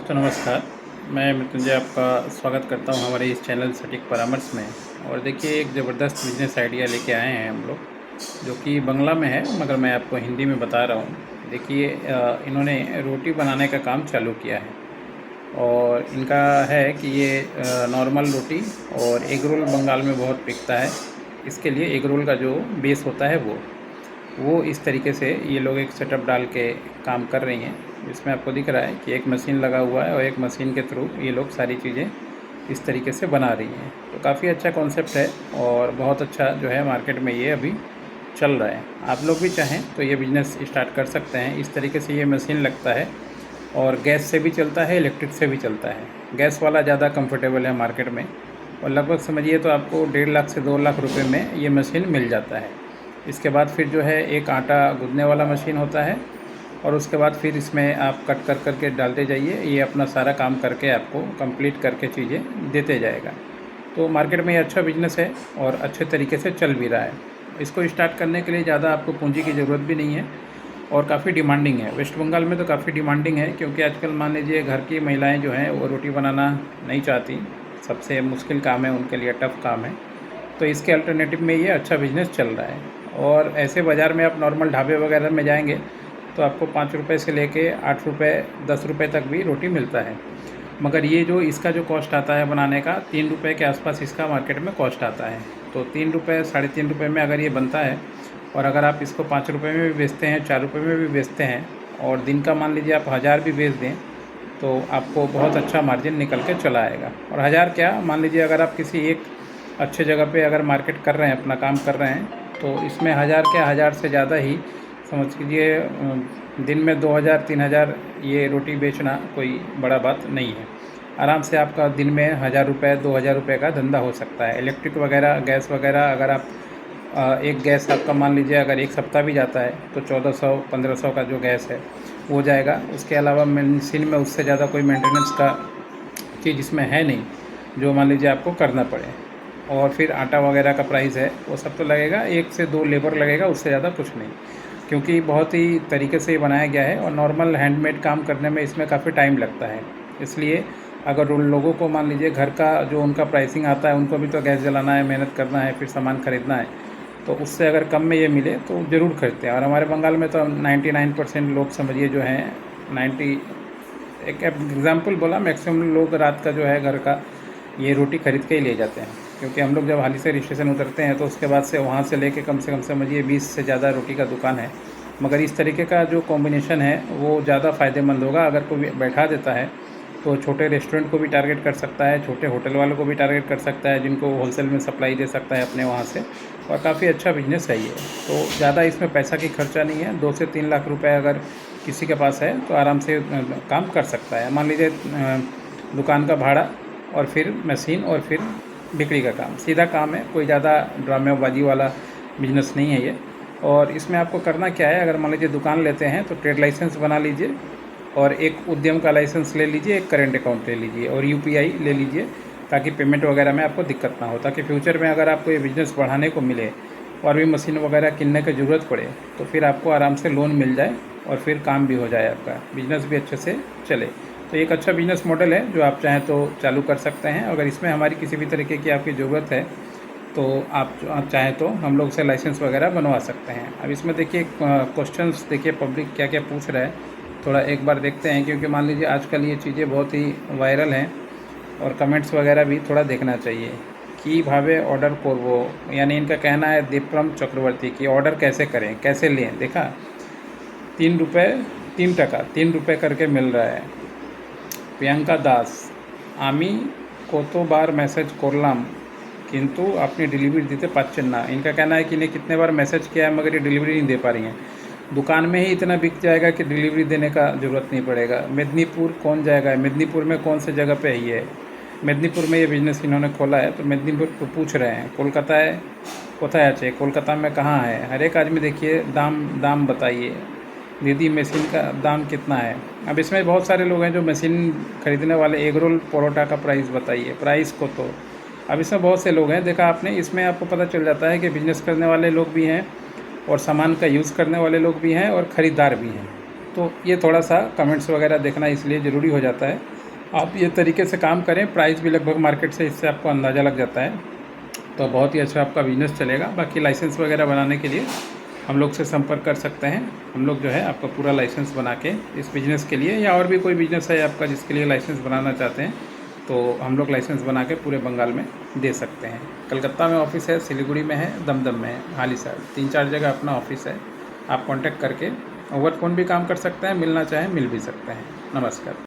दोस्तों नमस्कार। मैं मृत्युंजय आपका स्वागत करता हूं हमारे इस चैनल सटीक परामर्श में। और देखिए एक ज़बरदस्त बिजनेस आइडिया लेके आए हैं हम लोग, जो कि बांग्ला में है मगर मैं आपको हिंदी में बता रहा हूं। देखिए इन्होंने रोटी बनाने का काम चालू किया है और इनका है कि ये नॉर्मल रोटी और एग रोल बंगाल में बहुत बिकता है। इसके लिए एग रोल का जो बेस होता है वो इस तरीके से ये लोग एक सेटअप डाल के काम कर रही हैं। इसमें आपको दिख रहा है कि एक मशीन लगा हुआ है और एक मशीन के थ्रू ये लोग सारी चीज़ें इस तरीके से बना रही हैं। तो काफ़ी अच्छा कॉन्सेप्ट है और बहुत अच्छा जो है मार्केट में ये अभी चल रहा है। आप लोग भी चाहें तो ये बिज़नेस स्टार्ट कर सकते हैं। इस तरीके से ये मशीन लगता है और गैस से भी चलता है, इलेक्ट्रिक से भी चलता है। गैस वाला ज़्यादा कंफर्टेबल है मार्केट में और लगभग समझिए तो आपको 1.5 लाख से 2 लाख रुपए में ये मशीन मिल जाता है। इसके बाद फिर जो है एक आटा गूँथने वाला मशीन होता है और उसके बाद फिर इसमें आप कट कर करके डालते जाइए। ये अपना सारा काम करके आपको कंप्लीट करके चीज़ें देते जाएगा। तो मार्केट में ये अच्छा बिजनेस है और अच्छे तरीके से चल भी रहा है। इसको स्टार्ट करने के लिए ज़्यादा आपको पूंजी की ज़रूरत भी नहीं है और काफ़ी डिमांडिंग है। वेस्ट बंगाल में तो काफ़ी डिमांडिंग है, क्योंकि आजकल मान लीजिए घर की महिलाएँ जो हैं वो रोटी बनाना नहीं चाहती। सबसे मुश्किल काम है उनके लिए, टफ़ काम है। तो इसके अल्टरनेटिव में ये अच्छा बिज़नेस चल रहा है। और ऐसे बाज़ार में आप नॉर्मल ढाबे वगैरह में जाएंगे तो आपको 5 रुपये से लेके 8 रुपये 10 रुपये तक भी रोटी मिलता है। मगर ये जो इसका जो कॉस्ट आता है बनाने का, 3 रुपये के आसपास इसका मार्केट में कॉस्ट आता है। तो 3 रुपये 3.5 रुपये में अगर ये बनता है और अगर आप इसको 5 रुपये में भी बेचते हैं, 4 रुपये में भी बेचते हैं और दिन का मान लीजिए आप 1000 भी बेच दें तो आपको बहुत अच्छा मार्जिन निकल के चला आएगा। और 1000 क्या, मान लीजिए अगर आप किसी एक अच्छे जगह पे अगर मार्केट कर रहे हैं, अपना काम कर रहे हैं, तो इसमें 1000 क्या, 1000 से ज़्यादा ही समझ लीजिए दिन में 2000 3000 ये रोटी बेचना कोई बड़ा बात नहीं है। आराम से आपका दिन में 1000 रुपये 2000 रुपये का धंधा हो सकता है। इलेक्ट्रिक वगैरह, गैस वगैरह अगर आप एक गैस आपका मान लीजिए अगर एक सप्ताह भी जाता है तो 1400 1500 का जो गैस है वो जाएगा। उसके अलावा मशीन में उससे ज़्यादा कोई मेंटेनेंस का चीज़ इसमें है नहीं जो मान लीजिए आपको करना पड़े। और फिर आटा वगैरह का प्राइस है वो सब तो लगेगा, 1 से 2 लेबर लगेगा, उससे ज़्यादा कुछ नहीं। क्योंकि बहुत ही तरीके से ये बनाया गया है और नॉर्मल हैंडमेड काम करने में इसमें काफ़ी टाइम लगता है। इसलिए अगर उन लोगों को मान लीजिए घर का जो उनका प्राइसिंग आता है, उनको भी तो गैस जलाना है, मेहनत करना है, फिर सामान ख़रीदना है, तो उससे अगर कम में ये मिले तो ज़रूर खरीदते हैं। और हमारे बंगाल में तो 99% लोग समझिए जो हैं 90, एक एग्ज़ाम्पल बोला, मैक्सिमम लोग रात का जो है घर का ये रोटी ख़रीद के ही ले जाते हैं। क्योंकि हम लोग जब हाली से स्टेशन उतरते हैं तो उसके बाद से वहाँ से लेके कम से कम समझिए 20 से ज़्यादा रोटी का दुकान है। मगर इस तरीके का जो कॉम्बिनेशन है वो ज़्यादा फ़ायदेमंद होगा। अगर कोई बैठा देता है तो छोटे रेस्टोरेंट को भी टारगेट कर सकता है, छोटे होटल वालों को भी टारगेट कर सकता है, जिनको होलसेल में सप्लाई दे सकता है अपने वहाँ से। और काफ़ी अच्छा बिजनेस है ये। तो ज़्यादा इसमें पैसा की खर्चा नहीं है। 2 से 3 लाख रुपए अगर किसी के पास है तो आराम से काम कर सकता है। मान लीजिए दुकान का भाड़ा और फिर मशीन और फिर बिक्री का काम, सीधा काम है। कोई ज़्यादा ड्रामेबाजी वाला बिजनेस नहीं है ये। और इसमें आपको करना क्या है, अगर मान लीजिए दुकान लेते हैं तो ट्रेड लाइसेंस बना लीजिए और एक उद्यम का लाइसेंस ले लीजिए, एक करेंट अकाउंट ले लीजिए और यूपीआई ले लीजिए, ताकि पेमेंट वगैरह में आपको दिक्कत ना हो, ताकि फ्यूचर में अगर आपको ये बिज़नेस बढ़ाने को मिले और भी मशीन वगैरह किनने की ज़रूरत पड़े तो फिर आपको आराम से लोन मिल जाए और फिर काम भी हो जाए, आपका बिज़नेस भी अच्छे से चले। तो एक अच्छा बिज़नेस मॉडल है जो आप चाहें तो चालू कर सकते हैं। अगर इसमें हमारी किसी भी तरीके की आपकी ज़रूरत है तो आप चाहें तो हम लोग से लाइसेंस वगैरह बनवा सकते हैं। अब इसमें देखिए क्वेश्चंस देखिए पब्लिक क्या क्या पूछ रहा है, थोड़ा एक बार देखते हैं। क्योंकि मान लीजिए आजकल ये चीज़ें बहुत ही वायरल हैं और कमेंट्स वगैरह भी थोड़ा देखना चाहिए। कि भावे ऑर्डर करवो, यानी इनका कहना है दीपक्रम चक्रवर्ती की ऑर्डर कैसे करें, कैसे लें। देखा 3 रुपये 3 टका 3 रुपये करके मिल रहा है। प्रियंका दास, आमी कतो बार मैसेज करलाम किंतु अपनी डिलीवरी देते पाচ্ছেন। इनका कहना है कि इन्हें कितने बार मैसेज किया है मगर ये डिलीवरी नहीं दे पा रही हैं। दुकान में ही इतना बिक जाएगा कि डिलीवरी देने का ज़रूरत नहीं पड़ेगा। मेदिनीपुर कौन जाएगा, मेदिनीपुर में कौन से जगह पे है ये। मेदिनीपुर में ये बिज़नेस इन्होंने खोला है तो मेदिनीपुर को पूछ रहे हैं। कोलकाता है, कोথায় আছে, कोलकाता में कहाँ है। हर एक आदमी देखिए दाम बताइए, दीदी मशीन का दाम कितना है। अब इसमें बहुत सारे लोग हैं जो मशीन ख़रीदने वाले, एग रोल परोठा का प्राइस बताइए, प्राइस को तो अब इसमें बहुत से लोग हैं। देखा आपने, इसमें आपको पता चल जाता है कि बिज़नेस करने वाले लोग भी हैं और सामान का यूज़ करने वाले लोग भी हैं और ख़रीदार भी हैं। तो ये थोड़ा सा कमेंट्स वगैरह देखना इसलिए ज़रूरी हो जाता है। आप ये तरीके से काम करें, प्राइस भी लगभग मार्केट से इससे आपको अंदाज़ा लग जाता है, तो बहुत ही अच्छा आपका बिज़नेस चलेगा। बाकी लाइसेंस वगैरह बनाने के लिए हम लोग से संपर्क कर सकते हैं। हम लोग जो है आपका पूरा लाइसेंस बना के इस बिज़नेस के लिए, या और भी कोई बिज़नेस है आपका जिसके लिए लाइसेंस बनाना चाहते हैं, तो हम लोग लाइसेंस बना के पूरे बंगाल में दे सकते हैं। कलकत्ता में ऑफ़िस है, सिलीगुड़ी में है, दमदम में है, हालीसाल, 3-4 जगह अपना ऑफ़िस है। आप कॉन्टैक्ट करके ओवर फ़ोन भी काम कर सकते हैं, मिलना चाहें मिल भी सकते हैं। नमस्कार।